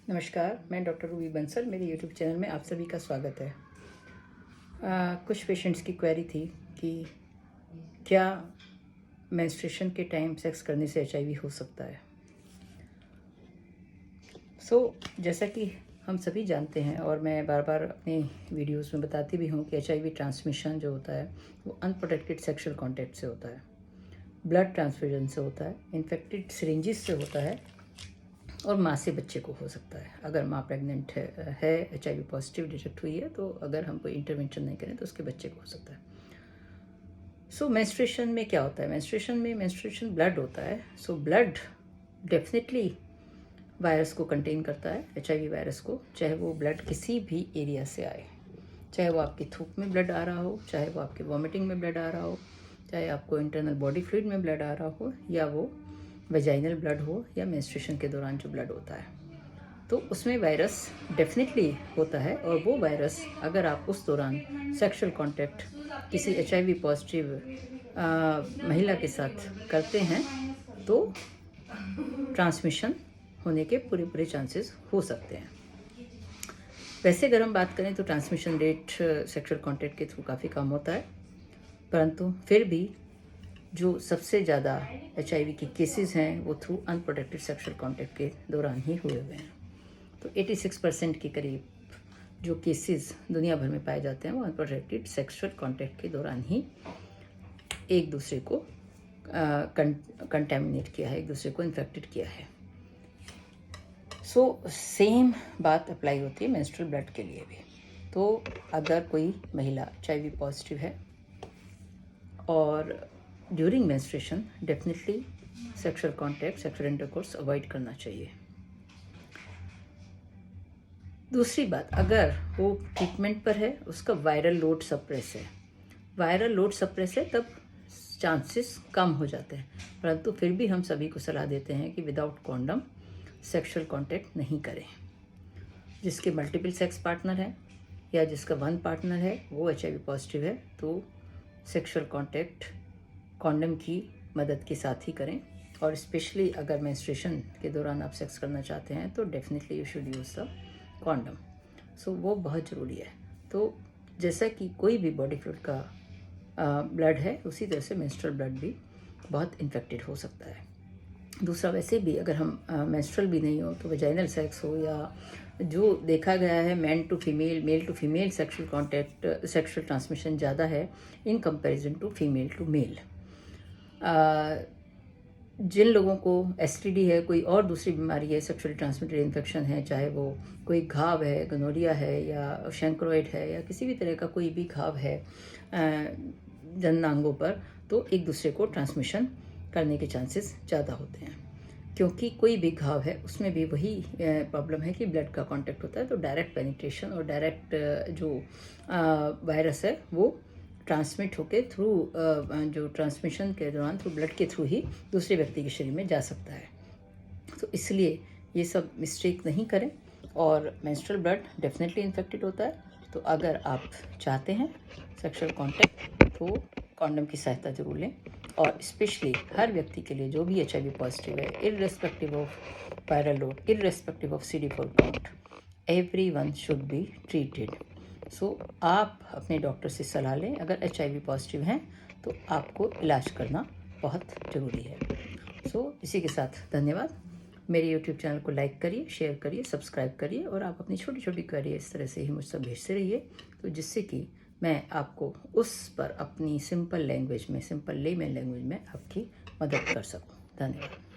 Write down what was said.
नमस्कार, मैं doctor Ruby Bansal. मेरे यूट्यूब चैनल में आप सभी का स्वागत है। कुछ पेशेंट्स की क्वेरी थी कि क्या मेंस्ट्रुएशन के टाइम सेक्स करने से एचआईवी हो सकता है। जैसा कि हम सभी जानते हैं और मैं बार बार अपने वीडियोस में बताती भी हूँ कि एचआईवी ट्रांसमिशन जो होता है वो अनप्रोटेक्टेड सेक्सुअल कॉन्टैक्ट से होता है, ब्लड ट्रांसफ्यूजन से होता है, इन्फेक्टेड सिरिंजेस से होता है और माँ से बच्चे को हो सकता है। अगर माँ प्रेग्नेंट है एचआईवी पॉजिटिव डिटेक्ट हुई है तो अगर हम कोई इंटरवेंशन नहीं करें तो उसके बच्चे को हो सकता है। मेंस्ट्रुएशन में क्या होता है? मेंस्ट्रुएशन ब्लड होता है। ब्लड डेफिनेटली वायरस को कंटेन करता है, एचआईवी वायरस को, चाहे वो ब्लड किसी भी एरिया से आए, चाहे वो आपकी थूक में ब्लड आ रहा हो, चाहे वो आपके वॉमिटिंग में ब्लड आ रहा हो, चाहे आपको इंटरनल बॉडी फ्लूइड में ब्लड आ रहा हो, या वो वेजाइनल ब्लड हो, या मेंस्ट्रुएशन के दौरान जो ब्लड होता है, तो उसमें वायरस डेफिनेटली होता है। और वो वायरस अगर आप उस दौरान सेक्सुअल कांटेक्ट किसी एचआईवी पॉजिटिव महिला के साथ करते हैं तो ट्रांसमिशन होने के पूरे चांसेस हो सकते हैं। वैसे अगर हम बात करें तो ट्रांसमिशन रेट सेक्सुअल कांटेक्ट के थ्रू काफ़ी कम होता है, परंतु फिर भी जो सबसे ज़्यादा एचआईवी की केसेस हैं वो थ्रू अनप्रोटेक्टेड सेक्सुअल कांटेक्ट के दौरान ही हुए हुए हैं। तो 86% के करीब जो केसेस दुनिया भर में पाए जाते हैं वो अनप्रोटेक्टेड सेक्सुअल कांटेक्ट के दौरान ही एक दूसरे को कंटेमिनेट किया है, एक दूसरे को इन्फेक्टेड किया है। सेम बात अप्लाई होती है मेंस्ट्रुअल ब्लड के लिए भी। तो अगर कोई महिला एचआईवी पॉजिटिव है और during menstruation definitely sexual contact, sexual intercourse avoid करना चाहिए। दूसरी बात, अगर वो ट्रीटमेंट पर है, उसका वायरल लोड सप्रेस है, तब चांसेस कम हो जाते हैं, परंतु फिर भी हम सभी को सलाह देते हैं कि विदाउट कॉन्डम सेक्सुअल कांटेक्ट नहीं करें। जिसके मल्टीपल सेक्स पार्टनर है या जिसका वन पार्टनर है वो एचआईवी पॉजिटिव है तो सेक्सुअल कांटेक्ट कॉन्डम की मदद के साथ ही करें। और स्पेशली अगर मेंस्ट्रुएशन के दौरान आप सेक्स करना चाहते हैं तो definitely you should use the condom. वो बहुत ज़रूरी है। तो जैसा कि कोई भी बॉडी फ्लूइड का ब्लड है, उसी तरह से मेंस्ट्रुअल ब्लड भी बहुत इन्फेक्टेड हो सकता है। दूसरा, वैसे भी अगर हम मेंस्ट्रुअल भी नहीं हो तो वेजाइनल सेक्स हो, या जो देखा गया है male to female sexual contact, sexual transmission ज़्यादा है in comparison to female to male. जिन लोगों को एसटीडी है, कोई और दूसरी बीमारी है, सेक्सुअली ट्रांसमिटेड इन्फेक्शन है, चाहे वो कोई घाव है, गनोरिया है या शैंक्रोइड है या किसी भी तरह का कोई भी घाव है जननांगों पर, तो एक दूसरे को ट्रांसमिशन करने के चांसेस ज़्यादा होते हैं। क्योंकि कोई भी घाव है उसमें भी वही प्रॉब्लम है कि ब्लड का कांटेक्ट होता है, तो डायरेक्ट पेनिट्रेशन और डायरेक्ट जो वायरस है वो ट्रांसमिट होके थ्रू जो ट्रांसमिशन के दौरान थ्रू ब्लड के थ्रू ही दूसरे व्यक्ति के शरीर में जा सकता है। तो इसलिए ये सब मिस्टेक नहीं करें। और मेंस्ट्रुअल ब्लड डेफिनेटली इन्फेक्टेड होता है, तो अगर आप चाहते हैं सेक्सुअल कांटेक्ट तो कॉन्डम की सहायता जरूर लें। और स्पेशली हर व्यक्ति के लिए जो भी एचआईवी पॉजिटिव है, irrespective of viral load, irrespective of CD4 count, everyone should be treated. आप अपने डॉक्टर से सलाह लें। अगर एचआईवी पॉजिटिव हैं तो आपको इलाज करना बहुत ज़रूरी है। इसी के साथ धन्यवाद। मेरे यूट्यूब चैनल को लाइक करिए, शेयर करिए, सब्सक्राइब करिए और आप अपनी छोटी छोटी क्वेरी इस तरह से ही मुझसे भेजते रहिए, तो जिससे कि मैं आपको उस पर अपनी सिंपल लेमैन लैंग्वेज में आपकी मदद कर सकूं। धन्यवाद।